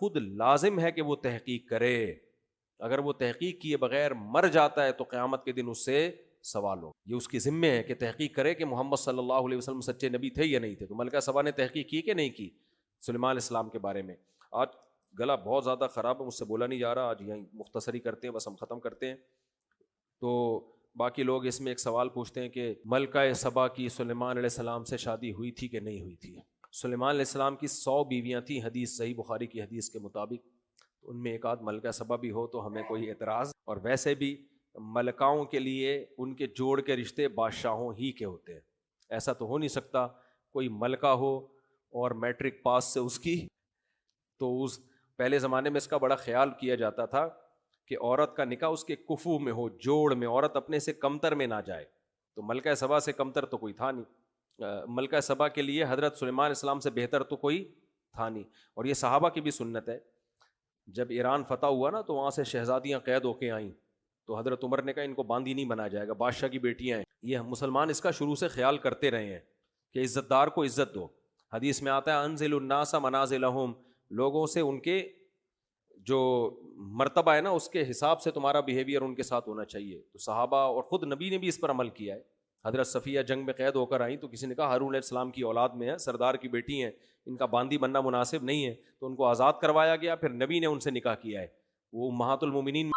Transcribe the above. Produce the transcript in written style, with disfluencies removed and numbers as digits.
خود لازم ہے کہ وہ تحقیق کرے. اگر وہ تحقیق کیے بغیر مر جاتا ہے تو قیامت کے دن اس سے سوال ہو. یہ اس کی ذمہ ہے کہ تحقیق کرے کہ محمد صلی اللہ علیہ وسلم سچے نبی تھے یا نہیں تھے. تو ملکہ سبا نے تحقیق کی کہ نہیں کی سلیمان علیہ السلام کے بارے میں؟ آج گلا بہت زیادہ خراب ہے، مجھ سے بولا نہیں جا رہا، آج یہیں مختصری کرتے ہیں، بس ہم ختم کرتے ہیں. تو باقی لوگ اس میں ایک سوال پوچھتے ہیں کہ ملکہ سبا کی سلیمان علیہ السلام سے شادی ہوئی تھی کہ نہیں ہوئی تھی؟ سلیمان علیہ السلام کی 100 بیویاں تھیں حدیث صحیح بخاری کی حدیث کے مطابق. ان میں ایک آدھ ملکہ سبا بھی ہو تو ہمیں کوئی اعتراض. اور ویسے بھی ملکاؤں کے لیے ان کے جوڑ کے رشتے بادشاہوں ہی کے ہوتے ہیں. ایسا تو ہو نہیں سکتا کوئی ملکہ ہو اور میٹرک پاس سے اس کی. تو اس پہلے زمانے میں اس کا بڑا خیال کیا جاتا تھا کہ عورت کا نکاح اس کے کفو میں ہو، جوڑ میں، عورت اپنے سے کمتر میں نہ جائے. تو ملکہ سبا سے کمتر تو کوئی تھا نہیں. ملکہ سبا کے لیے حضرت سلیمان علیہ السلام سے بہتر تو کوئی تھا نہیں. اور یہ صحابہ کی بھی سنت ہے. جب ایران فتح ہوا نا تو وہاں سے شہزادیاں قید ہو کے آئیں تو حضرت عمر نے کہا ان کو باندھی نہیں بنایا جائے گا، بادشاہ کی بیٹیاں ہیں. یہ مسلمان اس کا شروع سے خیال کرتے رہے ہیں کہ عزت دار کو عزت دو. حدیث میں آتا ہے انزل الناس منازلہم، لوگوں سے ان کے جو مرتبہ ہے نا اس کے حساب سے تمہارا بیہیویئر ان کے ساتھ ہونا چاہیے. تو صحابہ اور خود نبی نے بھی اس پر عمل کیا ہے. حضرت صفیہ جنگ میں قید ہو کر آئیں تو کسی نے کہا ہارون علیہ السلام کی اولاد میں ہے، سردار کی بیٹی ہیں، ان کا باندی بننا مناسب نہیں ہے. تو ان کو آزاد کروایا گیا، پھر نبی نے ان سے نکاح کیا ہے. وہ امہات المومنین